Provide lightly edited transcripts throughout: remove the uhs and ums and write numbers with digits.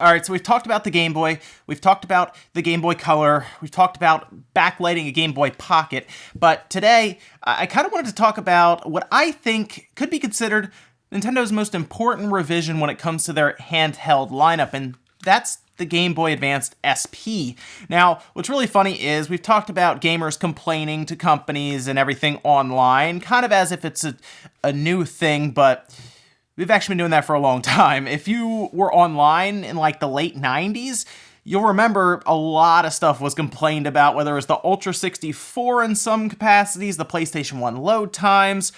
All right, so we've talked about the Game Boy, we've talked about the Game Boy Color, we've talked about backlighting a Game Boy Pocket, but today I kind of wanted to talk about what I think could be considered Nintendo's most important revision when it comes to their handheld lineup, and that's the Game Boy Advanced SP. Now, what's really funny is we've talked about gamers complaining to companies and everything online, kind of as if it's a new thing, but we've actually been doing that for a long time. If you were online in like the late 90s, you'll remember a lot of stuff was complained about, whether it was the Ultra 64 in some capacities, the PlayStation 1 load times,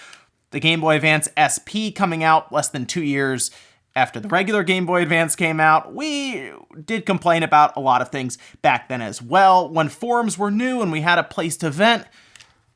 the Game Boy Advance SP coming out less than 2 years after the regular Game Boy Advance came out. We did complain about a lot of things back then as well. When forums were new and we had a place to vent,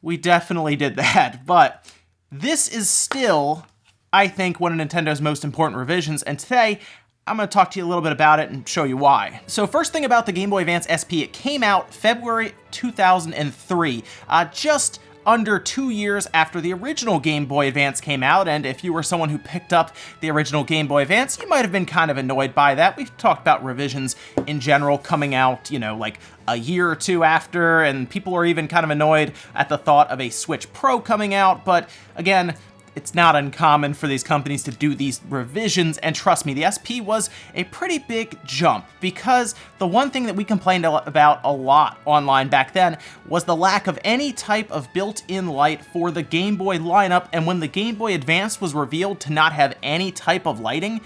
we definitely did that. But this is still, I think, one of Nintendo's most important revisions, and today I'm going to talk to you a little bit about it and show you why. So first thing about the Game Boy Advance SP, it came out February 2003, just under 2 years after the original Game Boy Advance came out, and if you were someone who picked up the original Game Boy Advance, you might have been kind of annoyed by that. We've talked about revisions in general coming out, like a year or two after, and people are even kind of annoyed at the thought of a Switch Pro coming out, but again, it's not uncommon for these companies to do these revisions, and trust me, the SP was a pretty big jump, because the one thing that we complained about a lot online back then was the lack of any type of built-in light for the Game Boy lineup, and when the Game Boy Advance was revealed to not have any type of lighting,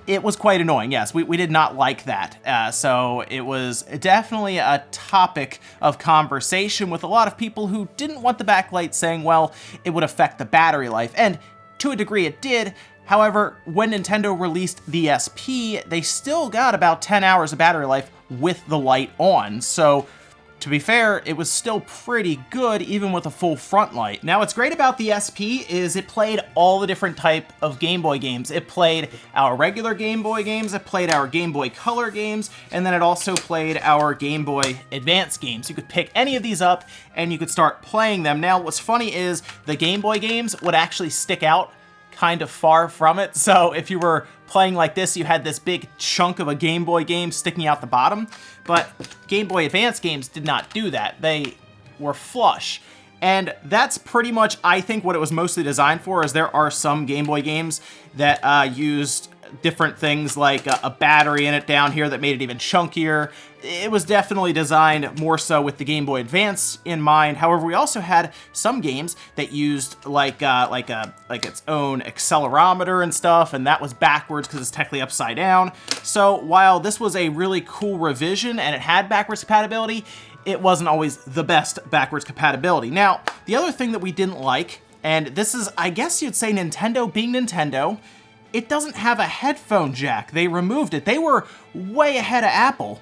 it was quite annoying. Yes, we did not like that. So it was definitely a topic of conversation with a lot of people who didn't want the backlight, saying, well, it would affect the battery life. And to a degree it did. However, when Nintendo released the SP, they still got about 10 hours of battery life with the light on. So to be fair, it was still pretty good, even with a full front light. Now, what's great about the SP is it played all the different type of Game Boy games. It played our regular Game Boy games, it played our Game Boy Color games, and then it also played our Game Boy Advance games. You could pick any of these up, and you could start playing them. Now, what's funny is the Game Boy games would actually stick out kind of far from it. So if you were playing like this, you had this big chunk of a Game Boy game sticking out the bottom, but Game Boy Advance games did not do that. They were flush. And that's pretty much, I think, what it was mostly designed for, is there are some Game Boy games that used different things like a battery in it down here that made it even chunkier. It was definitely designed more so with the Game Boy Advance in mind. However, we also had some games that used like its own accelerometer and stuff, and that was backwards because it's technically upside down. So while this was a really cool revision and it had backwards compatibility, it wasn't always the best backwards compatibility. Now, the other thing that we didn't like, and this is, I guess you'd say, Nintendo being Nintendo, it doesn't have a headphone jack. They removed it. They were way ahead of Apple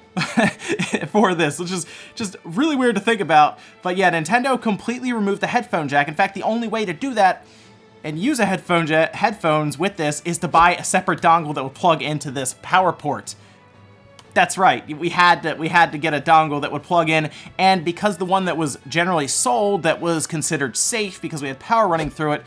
for this, which is just really weird to think about. But yeah, Nintendo completely removed the headphone jack. In fact, the only way to do that and use a headphones with this is to buy a separate dongle that would plug into this power port. That's right, we had to get a dongle that would plug in, and because the one that was generally sold that was considered safe because we had power running through it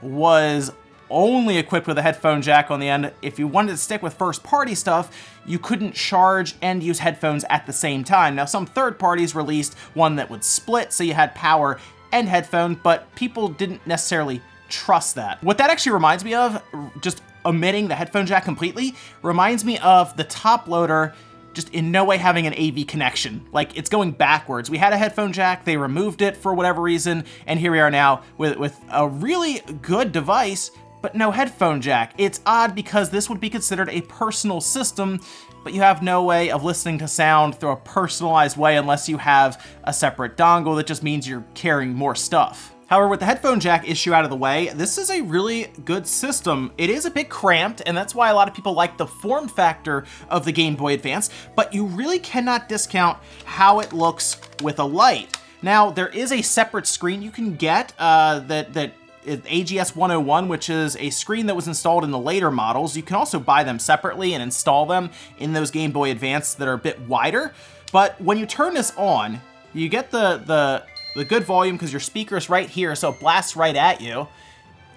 was only equipped with a headphone jack on the end. If you wanted to stick with first-party stuff, you couldn't charge and use headphones at the same time. Now, some third parties released one that would split, so you had power and headphones, but people didn't necessarily trust that. What that actually reminds me of, just omitting the headphone jack completely, reminds me of the top loader just in no way having an AV connection. Like, it's going backwards. We had a headphone jack, they removed it for whatever reason, and here we are now with a really good device, but no headphone jack. It's odd because this would be considered a personal system, but you have no way of listening to sound through a personalized way unless you have a separate dongle. That just means you're carrying more stuff. However, with the headphone jack issue out of the way, this is a really good system. It is a bit cramped, and that's why a lot of people like the form factor of the Game Boy Advance, but you really cannot discount how it looks with a light. Now, there is a separate screen you can get that AGS 101, which is a screen that was installed in the later models. You can also buy them separately and install them in those Game Boy Advance that are a bit wider. But when you turn this on, you get the good volume because your speaker is right here, so it blasts right at you.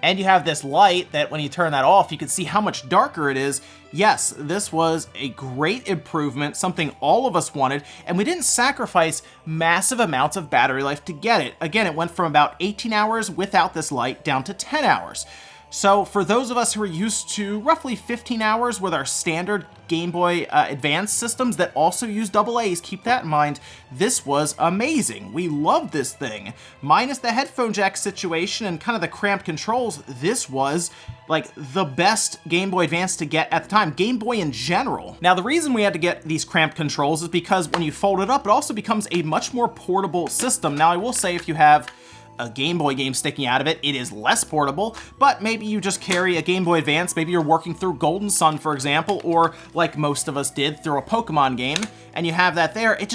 And you have this light that when you turn that off, you can see how much darker it is. Yes, this was a great improvement, something all of us wanted, and we didn't sacrifice massive amounts of battery life to get it. Again, it went from about 18 hours without this light down to 10 hours. So for those of us who are used to roughly 15 hours with our standard Game Boy Advance systems that also use AA's, keep that in mind, this was amazing. We loved this thing. Minus the headphone jack situation and kind of the cramped controls, this was like the best Game Boy Advance to get at the time, Game Boy in general. Now the reason we had to get these cramped controls is because when you fold it up, it also becomes a much more portable system. Now I will say if you have a Game Boy game sticking out of it, it is less portable, but maybe you just carry a Game Boy Advance, maybe you're working through Golden Sun, for example, or like most of us did through a Pokemon game, and you have that there, it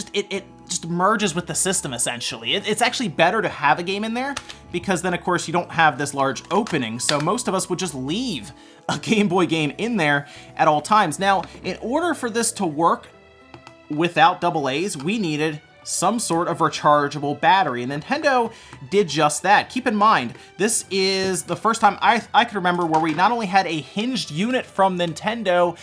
just merges with the system, essentially. It's actually better to have a game in there, because then, of course, you don't have this large opening, so most of us would just leave a Game Boy game in there at all times. Now, in order for this to work without AA's, we needed some sort of rechargeable battery, and Nintendo did just that. Keep in mind, this is the first time I could remember where we not only had a hinged unit from Nintendo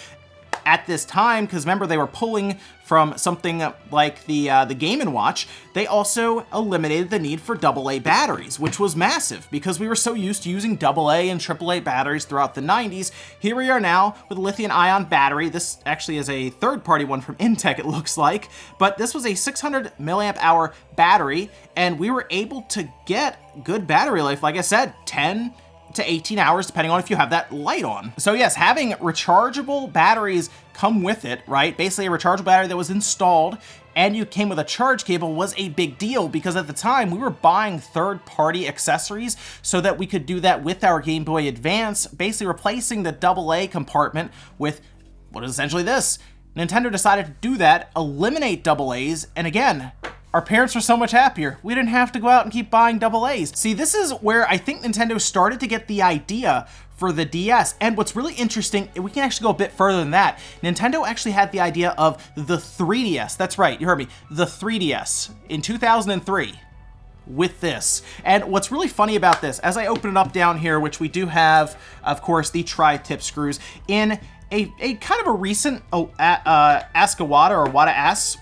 at this time, because remember they were pulling from something like the Game & Watch, they also eliminated the need for AA batteries, which was massive because we were so used to using AA and AAA batteries throughout the 90s. Here we are now with a lithium-ion battery. This actually is a third-party one from Intech, it looks like, but this was a 600 milliamp hour battery, and we were able to get good battery life, like I said, 10 to 18 hours, depending on if you have that light on. So yes, having rechargeable batteries come with it, right? Basically a rechargeable battery that was installed and you came with a charge cable was a big deal because at the time we were buying third-party accessories so that we could do that with our Game Boy Advance, basically replacing the AA compartment with what is essentially this. Nintendo decided to do that, eliminate AA's, and again, our parents were so much happier. We didn't have to go out and keep buying AA's. See, this is where I think Nintendo started to get the idea for the DS. And what's really interesting, we can actually go a bit further than that. Nintendo actually had the idea of the 3DS. That's right, you heard me. The 3DS in 2003 with this. And what's really funny about this, as I open it up down here, which we do have, of course, the tri-tip screws, in a kind of a recent Ask Iwata or Iwata Asks,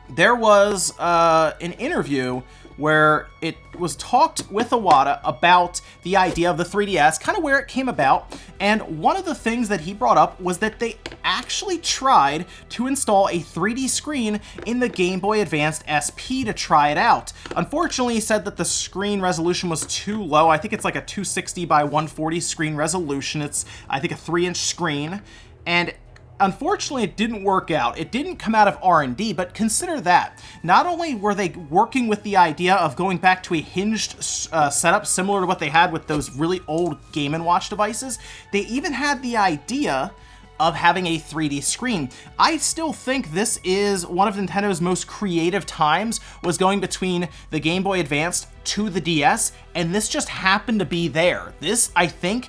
there was an interview where it was talked with Iwata about the idea of the 3DS, kind of where it came about, and one of the things that he brought up was that they actually tried to install a 3D screen in the Game Boy Advanced SP to try it out. Unfortunately, he said that the screen resolution was too low. I think it's like a 260 by 140 screen resolution. It's, I think, a 3-inch screen, and unfortunately, it didn't work out. It didn't come out of R&D, but consider that. Not only were they working with the idea of going back to a hinged setup similar to what they had with those really old Game & Watch devices, they even had the idea of having a 3D screen. I still think this is one of Nintendo's most creative times, was going between the Game Boy Advance to the DS, and this just happened to be there. This, I think,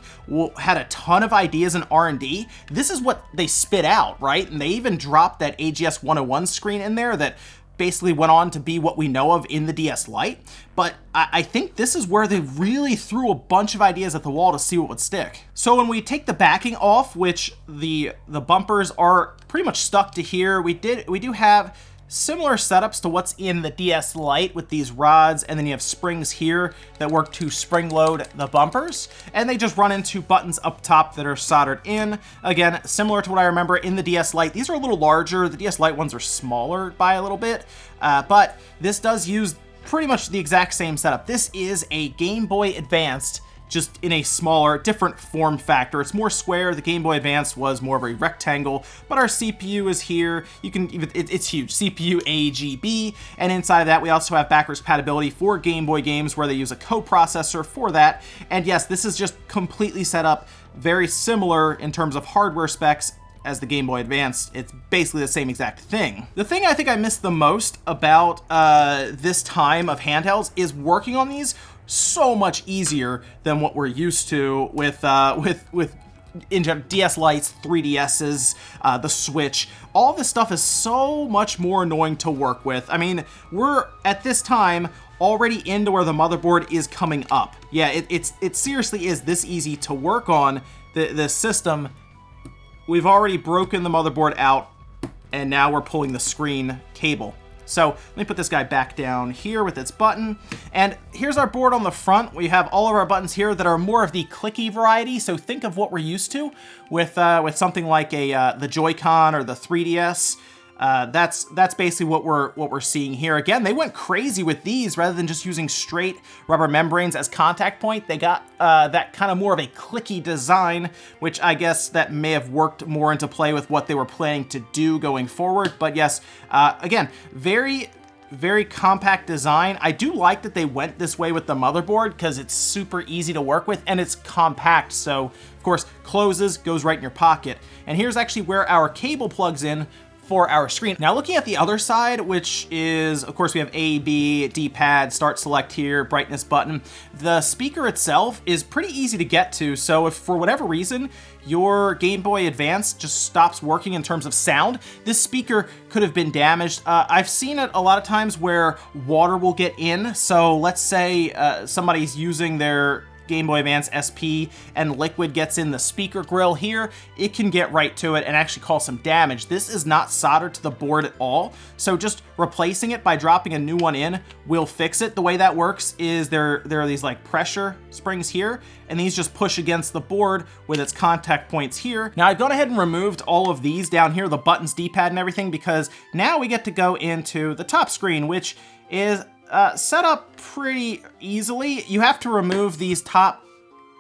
had a ton of ideas in R&D. This is what they spit out, right? And they even dropped that AGS 101 screen in there that basically went on to be what we know of in the DS Lite. But I think this is where they really threw a bunch of ideas at the wall to see what would stick. So when we take the backing off, which the bumpers are pretty much stuck to here, we do have similar setups to what's in the DS Lite with these rods, and then you have springs here that work to spring load the bumpers, and they just run into buttons up top that are soldered in. Again, similar to what I remember in the DS Lite. These are a little larger. The DS Lite ones are smaller by a little bit, but this does use pretty much the exact same setup. This is a Game Boy Advanced, just in a smaller, different form factor. It's more square. The Game Boy Advance was more of a rectangle, but our CPU is here. You can even, it's huge. CPU AGB, and inside of that, we also have backwards compatibility for Game Boy games where they use a coprocessor for that. And yes, this is just completely set up very similar in terms of hardware specs as the Game Boy Advance. It's basically the same exact thing. The thing I think I missed the most about this time of handhelds is working on these so much easier than what we're used to with in general, DS Lites, 3DSs, the Switch, all this stuff is so much more annoying to work with. I mean, we're at this time already into where the motherboard is coming up. Yeah, it seriously is this easy to work on the system. We've already broken the motherboard out, and now we're pulling the screen cable. So let me put this guy back down here with its button. And here's our board on the front. We have all of our buttons here that are more of the clicky variety. So think of what we're used to with something like the Joy-Con or the 3DS. That's basically what we're seeing here. Again, they went crazy with these rather than just using straight rubber membranes as contact point. They got that kind of more of a clicky design, which I guess that may have worked more into play with what they were planning to do going forward. But yes, again, very compact design. I do like that they went this way with the motherboard because it's super easy to work with and it's compact. So of course, closes, goes right in your pocket. And here's actually where our cable plugs in for our screen. Now looking at the other side, which is, of course, we have A, B, D-pad, start select here, brightness button. The speaker itself is pretty easy to get to, so if for whatever reason your Game Boy Advance just stops working in terms of sound, this speaker could have been damaged. I've seen it a lot of times where water will get in, so let's say somebody's using their Game Boy Advance SP and liquid gets in the speaker grill here, it can get right to it and actually cause some damage. This is not soldered to the board at all, so just replacing it by dropping a new one in will fix it. The way that works is there are these like pressure springs here, and these just push against the board with its contact points here. Now I've gone ahead and removed all of these down here, the buttons, D-pad and everything, because now we get to go into the top screen, which is set up pretty easily. You have to remove these top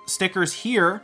stickers here,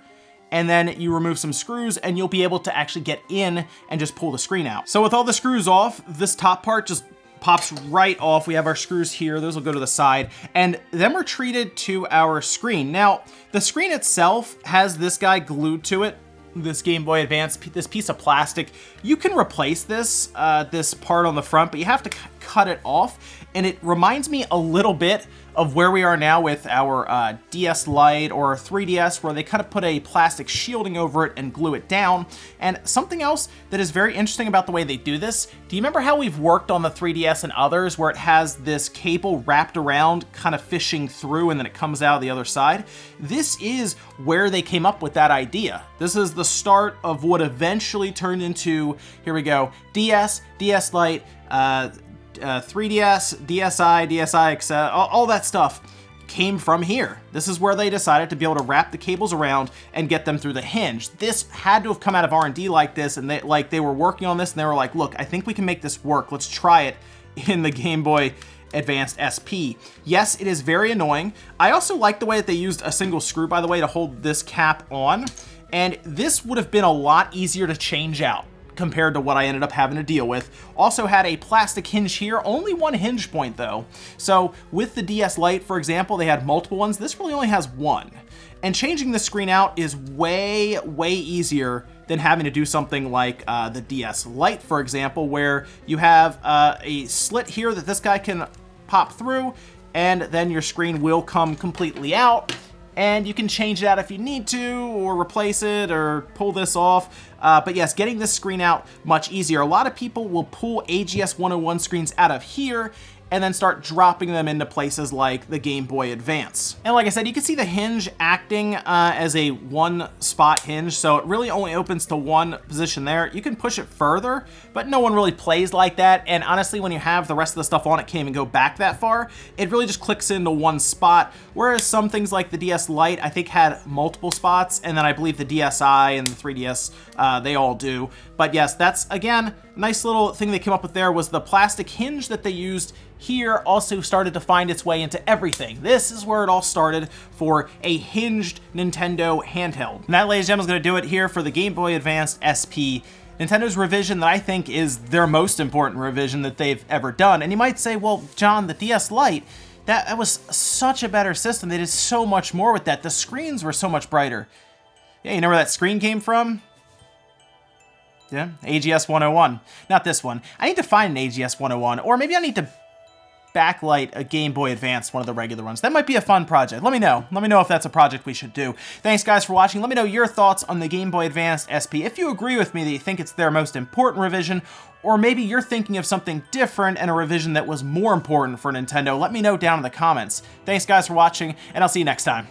and then you remove some screws and you'll be able to actually get in and just pull the screen out. So with all the screws off, this top part just pops right off. We have our screws here, those will go to the side, and then we're treated to our screen. Now, the screen itself has this guy glued to it, this Game Boy Advance, this piece of plastic. You can replace this part on the front, but you have to cut it off. And it reminds me a little bit of where we are now with our DS Lite or 3DS, where they kind of put a plastic shielding over it and glue it down. And something else that is very interesting about the way they do this, do you remember how we've worked on the 3DS and others where it has this cable wrapped around, kind of fishing through, and then it comes out the other side? This is where they came up with that idea. This is the start of what eventually turned into, here we go, DS, DS Lite, 3DS, DSi, DSi XL, all that stuff came from here. This is where they decided to be able to wrap the cables around and get them through the hinge. This had to have come out of R&D like this, and they were working on this and they were like, look, I think we can make this work. Let's try it in the Game Boy Advanced SP. Yes, it is very annoying. I also like the way that they used a single screw, by the way, to hold this cap on, and this would have been a lot easier to change out compared to what I ended up having to deal with. Also had a plastic hinge here, only one hinge point though. So with the DS Lite, for example, they had multiple ones. This really only has one. And changing the screen out is way, way easier than having to do something like the DS Lite, for example, where you have a slit here that this guy can pop through, and then your screen will come completely out. And you can change it out if you need to, or replace it, or pull this off. But yes, getting this screen out much easier. A lot of people will pull AGS 101 screens out of here and then start dropping them into places like the Game Boy Advance. And like I said, you can see the hinge acting as a one spot hinge, so it really only opens to one position there. You can push it further, but no one really plays like that. And honestly, when you have the rest of the stuff on it, can't even go back that far. It really just clicks into one spot, whereas some things like the DS Lite, I think, had multiple spots, and then I believe the DSi and the 3DS, they all do. But yes, that's, again, nice little thing they came up with there was the plastic hinge that they used here also started to find its way into everything. This is where it all started for a hinged Nintendo handheld. And that, ladies and gentlemen, is going to do it here for the Game Boy Advanced SP. Nintendo's revision that I think is their most important revision that they've ever done. And you might say, well, John, the DS Lite, that was such a better system. They did so much more with that. The screens were so much brighter. Yeah, you know where that screen came from? Yeah, AGS 101. Not this one. I need to find an AGS 101, or maybe I need to backlight a Game Boy Advance, one of the regular ones. That might be a fun project. Let me know. Let me know if that's a project we should do. Thanks, guys, for watching. Let me know your thoughts on the Game Boy Advanced SP. If you agree with me that you think it's their most important revision, or maybe you're thinking of something different and a revision that was more important for Nintendo, let me know down in the comments. Thanks, guys, for watching, and I'll see you next time.